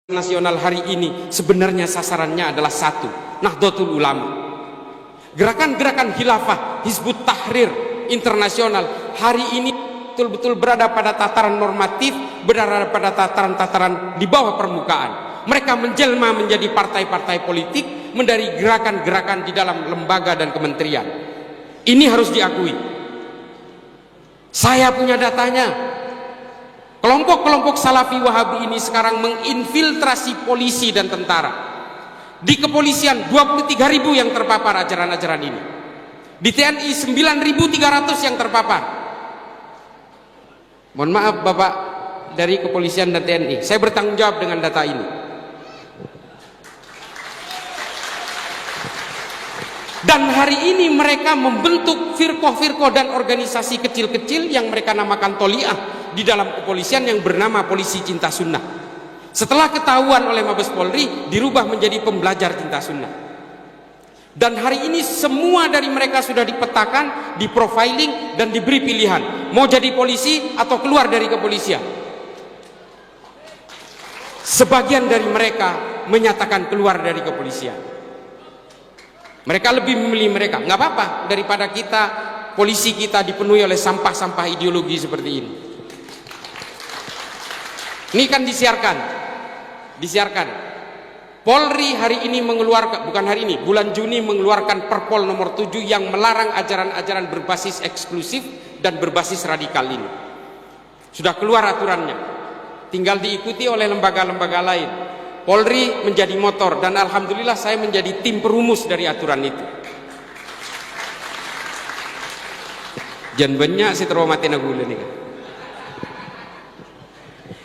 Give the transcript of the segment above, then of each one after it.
nasional hari ini sebenarnya sasarannya adalah satu, Nahdlatul Ulama. Gerakan-gerakan khilafah, Hizbut Tahrir internasional hari ini betul-betul berada pada tataran normatif, berada pada tataran-tataran di bawah permukaan. Mereka menjelma menjadi partai-partai politik, menjadi gerakan-gerakan di dalam lembaga dan kementerian. Ini harus diakui. Saya punya datanya. Kelompok-kelompok Salafi Wahabi ini sekarang menginfiltrasi polisi dan tentara. Di kepolisian 23.000 yang terpapar ajaran-ajaran ini. Di TNI 9.300 yang terpapar. Mohon maaf Bapak dari kepolisian dan TNI, saya bertanggung jawab dengan data ini. Dan hari ini mereka membentuk firqah-firqah dan organisasi kecil-kecil yang mereka namakan Toliah di dalam kepolisian yang bernama Polisi Cinta Sunnah. Setelah ketahuan oleh Mabes Polri, dirubah menjadi Pembelajar Cinta Sunnah. Dan hari ini semua dari mereka sudah dipetakan, diprofiling dan diberi pilihan, mau jadi polisi atau keluar dari kepolisian. Sebagian dari mereka menyatakan keluar dari kepolisian. Mereka lebih memilih mereka, nggak apa-apa daripada kita, polisi kita dipenuhi oleh sampah-sampah ideologi seperti ini. Ini kan disiarkan. Polri hari ini mengeluarkan, bukan hari ini, bulan Juni mengeluarkan Perpol nomor 7 yang melarang ajaran-ajaran berbasis eksklusif dan berbasis radikal ini. Sudah keluar aturannya, tinggal diikuti oleh lembaga-lembaga lain. Polri menjadi motor dan alhamdulillah saya menjadi tim perumus dari aturan itu. Jangan banyak si teromati nagula nih kan.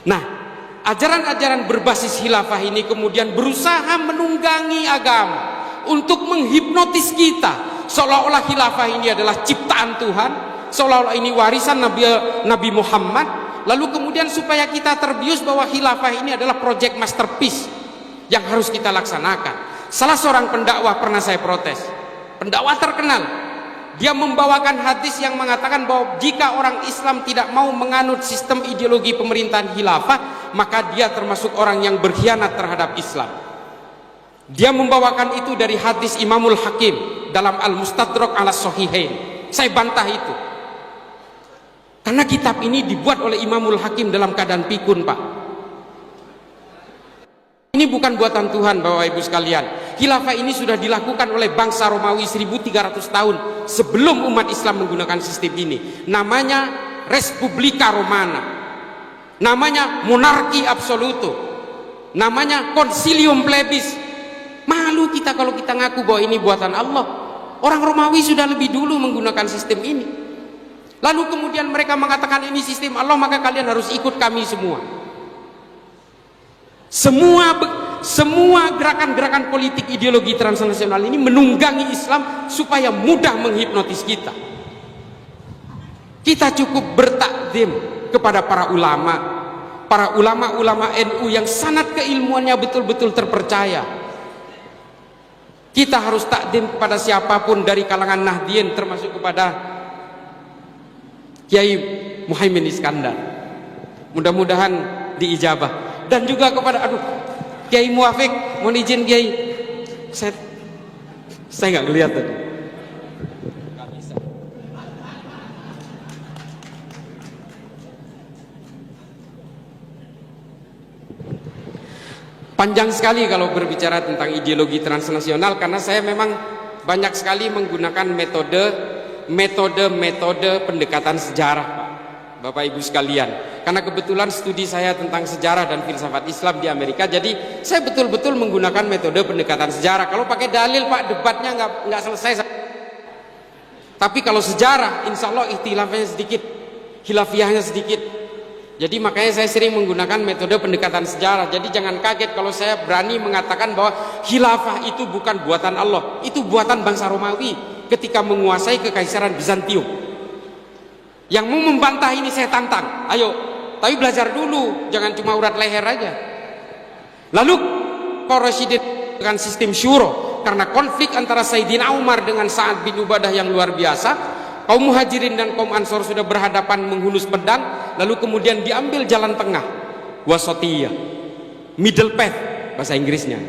Nah, ajaran-ajaran berbasis khilafah ini kemudian berusaha menunggangi agama untuk menghipnotis kita, seolah-olah khilafah ini adalah ciptaan Tuhan, seolah-olah ini warisan Nabi Muhammad. Lalu kemudian supaya kita terbius bahwa khilafah ini adalah proyek masterpiece yang harus kita laksanakan. Salah seorang pendakwah pernah saya protes, pendakwah terkenal, dia membawakan hadis yang mengatakan bahwa jika orang Islam tidak mau menganut sistem ideologi pemerintahan khilafah, maka dia termasuk orang yang berkhianat terhadap Islam. Dia membawakan itu dari hadis Imamul Hakim dalam Al-Mustadrak ala Sahihain. Saya bantah itu. Karena kitab ini dibuat oleh Imamul Hakim dalam keadaan pikun, Pak. Ini bukan buatan Tuhan, Bapak Ibu sekalian. Khilafah ini sudah dilakukan oleh bangsa Romawi 1300 tahun sebelum umat Islam menggunakan sistem ini. Namanya Respublika Romana. Namanya monarki absoluto. Namanya Concilium Plebis. Malu kita kalau kita ngaku bahwa ini buatan Allah. Orang Romawi sudah lebih dulu menggunakan sistem ini. Lalu kemudian mereka mengatakan ini sistem Allah, maka kalian harus ikut kami semua. Semua gerakan-gerakan politik ideologi transnasional ini menunggangi Islam supaya mudah menghipnotis kita. Kita cukup bertakdim kepada para ulama NU yang sanad keilmuannya betul-betul terpercaya. Kita harus takdim kepada siapapun dari kalangan Nahdien, termasuk kepada Kiai Muhaimin Iskandar, mudah-mudahan diijabah. Dan juga kepada Kiai Muafik, mohon izin Kiai, saya nggak ngeliat tadi. Panjang sekali kalau berbicara tentang ideologi transnasional, karena saya memang banyak sekali menggunakan metode pendekatan sejarah, Bapak Ibu sekalian. Karena kebetulan studi saya tentang sejarah dan filsafat Islam di Amerika, jadi saya betul-betul menggunakan metode pendekatan sejarah. Kalau pakai dalil, Pak, debatnya nggak selesai. Tapi kalau sejarah, insya Allah ikhtilafnya sedikit, khilafiyahnya sedikit. Jadi makanya saya sering menggunakan metode pendekatan sejarah. Jadi jangan kaget kalau saya berani mengatakan bahwa khilafah itu bukan buatan Allah, itu buatan bangsa Romawi ketika menguasai kekaisaran Bizantium. Yang mau membantah ini saya tantang, ayo, tapi belajar dulu, jangan cuma urat leher aja. Lalu Rasyidin dengan sistem syuro, karena konflik antara Sayyidina Umar dengan Sa'ad bin Ubadah yang luar biasa, kaum Muhajirin dan kaum Ansor sudah berhadapan menghunus pedang, lalu kemudian diambil jalan tengah, wasatiyah, middle path bahasa Inggrisnya.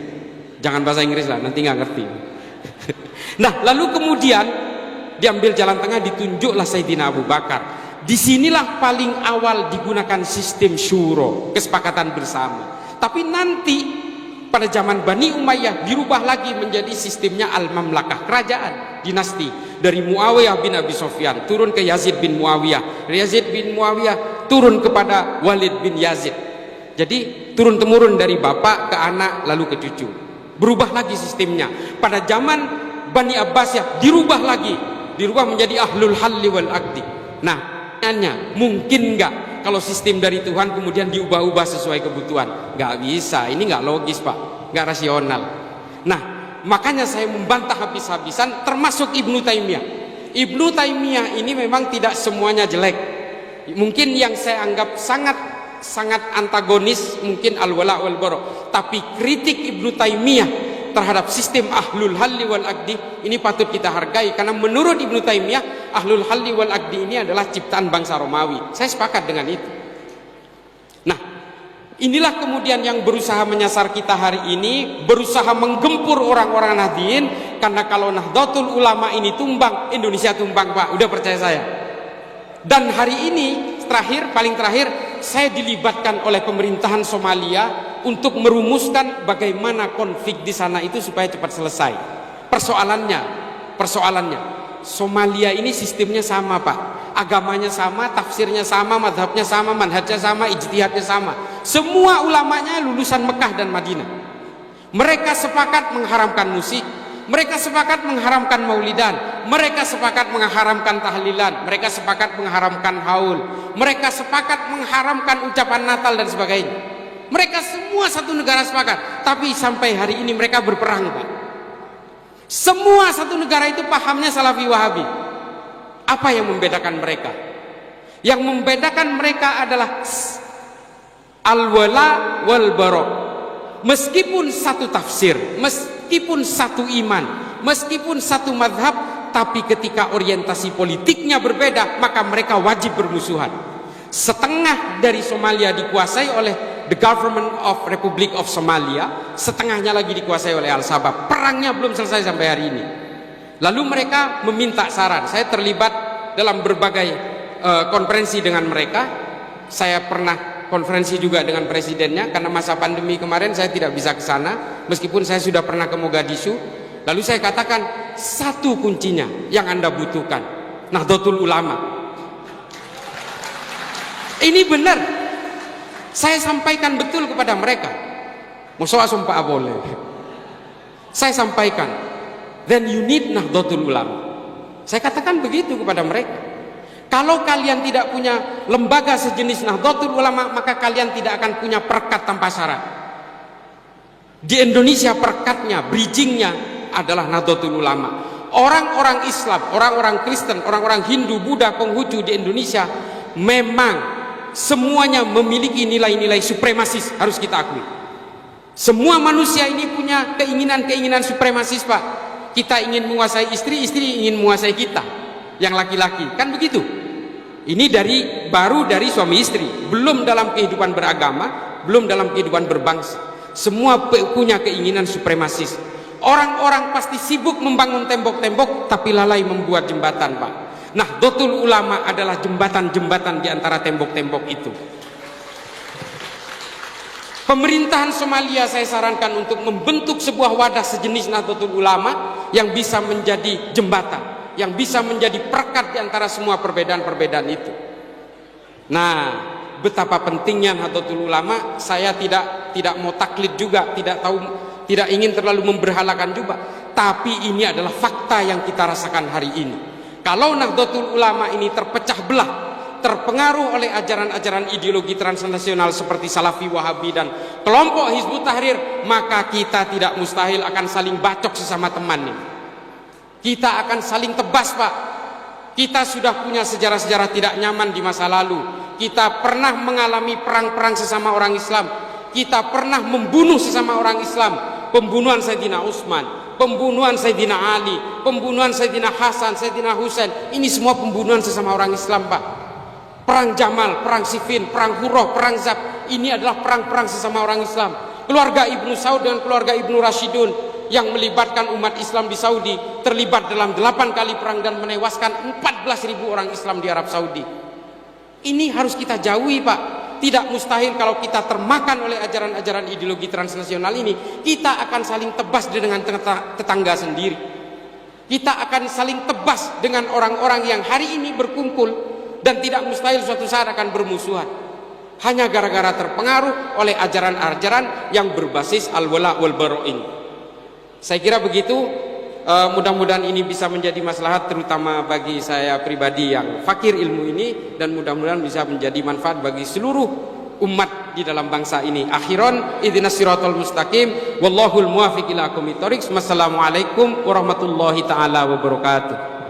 Jangan bahasa Inggris lah, nanti nggak ngerti. Nah, lalu kemudian diambil jalan tengah, ditunjuklah Sayyidina Abu Bakar. Disinilah paling awal digunakan sistem syuro, kesepakatan bersama. Tapi nanti pada zaman Bani Umayyah dirubah lagi menjadi sistemnya al-mamlakah, kerajaan, dinasti. Dari Muawiyah bin Abi Sufyan turun ke Yazid bin Muawiyah, Yazid bin Muawiyah turun kepada Walid bin Yazid. Jadi turun temurun dari bapak ke anak lalu ke cucu. Berubah lagi sistemnya. Pada zaman Bani Abbasiyah dirubah lagi, dirubah menjadi ahlul halli wal aqdi. Nah, mungkin nggak kalau sistem dari Tuhan kemudian diubah-ubah sesuai kebutuhan? Nggak bisa, ini nggak logis Pak, nggak rasional. Nah, makanya saya membantah habis-habisan, termasuk Ibnu Taimiyah. Ibnu Taimiyah ini memang tidak semuanya jelek. Mungkin yang saya anggap sangat antagonis mungkin al-wala wal bara, tapi kritik Ibnu Taimiyah terhadap sistem ahlul halli wal aqdi ini patut kita hargai, karena menurut Ibnu Taimiyah ahlul halli wal aqdi ini adalah ciptaan bangsa Romawi. Saya sepakat dengan itu. Nah, inilah kemudian yang berusaha menyasar kita hari ini, berusaha menggempur orang-orang Nahdliyin, karena kalau Nahdlatul Ulama ini tumbang, Indonesia tumbang Pak, udah percaya saya. Dan hari ini paling terakhir saya dilibatkan oleh pemerintahan Somalia untuk merumuskan bagaimana konflik di sana itu supaya cepat selesai. Persoalannya Somalia ini sistemnya sama Pak, agamanya sama, tafsirnya sama, madhabnya sama, manhajnya sama, ijtihadnya sama. Semua ulamanya lulusan Mekah dan Madinah. Mereka sepakat mengharamkan musik, mereka sepakat mengharamkan maulidan, mereka sepakat mengharamkan tahlilan, mereka sepakat mengharamkan haul, mereka sepakat mengharamkan ucapan Natal dan sebagainya. Mereka semua satu negara sepakat, tapi sampai hari ini mereka berperang Pak. Semua satu negara itu pahamnya Salafi Wahabi. Apa yang membedakan mereka? Yang membedakan mereka adalah al-wala wal bara. Meskipun satu tafsir, meskipun satu iman, meskipun satu madhab, tapi ketika orientasi politiknya berbeda, maka mereka wajib bermusuhan. Setengah dari Somalia dikuasai oleh the Government of Republic of Somalia, setengahnya lagi dikuasai oleh Al-Shabaab. Perangnya belum selesai sampai hari ini. Lalu mereka meminta saran. Saya terlibat dalam berbagai konferensi dengan mereka. Saya pernah konferensi juga dengan presidennya, karena masa pandemi kemarin saya tidak bisa ke sana, meskipun saya sudah pernah ke Mogadishu. Lalu saya katakan, satu kuncinya yang Anda butuhkan, Nahdlatul Ulama. Ini benar, saya sampaikan betul kepada mereka. Musuh sumpah boleh. Saya sampaikan, then you need Nahdlatul Ulama. Saya katakan begitu kepada mereka. Kalau kalian tidak punya lembaga sejenis Nahdlatul Ulama, maka kalian tidak akan punya perekat tanpa syarat. Di Indonesia perekatnya, bridgingnya adalah Nahdlatul Ulama. Orang-orang Islam, orang-orang Kristen, orang-orang Hindu, Buddha, Konghucu di Indonesia memang semuanya memiliki nilai-nilai supremasis, harus kita akui. Semua manusia ini punya keinginan-keinginan supremasis Pak. Kita ingin menguasai istri, istri ingin menguasai kita, yang laki-laki, kan begitu. Ini baru dari suami istri, belum dalam kehidupan beragama, belum dalam kehidupan berbangsa. Semua punya keinginan supremasis. Orang-orang pasti sibuk membangun tembok-tembok, tapi lalai membuat jembatan Pak. Nahdlatul Ulama adalah jembatan-jembatan di antara tembok-tembok itu. Pemerintahan Somalia saya sarankan untuk membentuk sebuah wadah sejenis Nahdlatul Ulama yang bisa menjadi jembatan, yang bisa menjadi perekat di antara semua perbedaan-perbedaan itu. Nah, betapa pentingnya Nahdlatul Ulama, saya tidak mau taklid juga, tidak ingin terlalu memberhalakan juga, tapi ini adalah fakta yang kita rasakan hari ini. Kalau Nahdlatul Ulama ini terpecah belah, terpengaruh oleh ajaran-ajaran ideologi transnasional seperti Salafi Wahabi dan kelompok Hizbut Tahrir, maka kita tidak mustahil akan saling bacok sesama temannya. Kita akan saling tebas Pak. Kita sudah punya sejarah-sejarah tidak nyaman di masa lalu. Kita pernah mengalami perang-perang sesama orang Islam. Kita pernah membunuh sesama orang Islam. Pembunuhan Sayyidina Utsman, pembunuhan Sayyidina Ali, pembunuhan Sayyidina Hasan, Sayyidina Husain. Ini semua pembunuhan sesama orang Islam Pak. Perang Jamal, perang Siffin, perang Hurrah, perang Zab. Ini adalah perang-perang sesama orang Islam. keluarga Ibnu Saud dengan keluarga Ibnu Rashidun yang melibatkan umat Islam di Saudi, terlibat dalam 8 kali perang dan menewaskan 14.000 orang Islam di Arab Saudi. Ini harus kita jauhi, Pak. Tidak mustahil kalau kita termakan oleh ajaran-ajaran ideologi transnasional ini, kita akan saling tebas dengan tetangga sendiri. Kita akan saling tebas dengan orang-orang yang hari ini berkumpul dan tidak mustahil suatu saat akan bermusuhan. Hanya gara-gara terpengaruh oleh ajaran-ajaran yang berbasis al-wala wal bara' ini. Saya kira begitu. Mudah-mudahan ini bisa menjadi maslahat terutama bagi saya pribadi yang fakir ilmu ini, dan mudah-mudahan bisa menjadi manfaat bagi seluruh umat di dalam bangsa ini. Akhiran, ihdinas siratal mustaqim, wallahul muwaffiq ila aqwamit thoriq. Wassalamualaikum warahmatullahi taala wabarakatuh.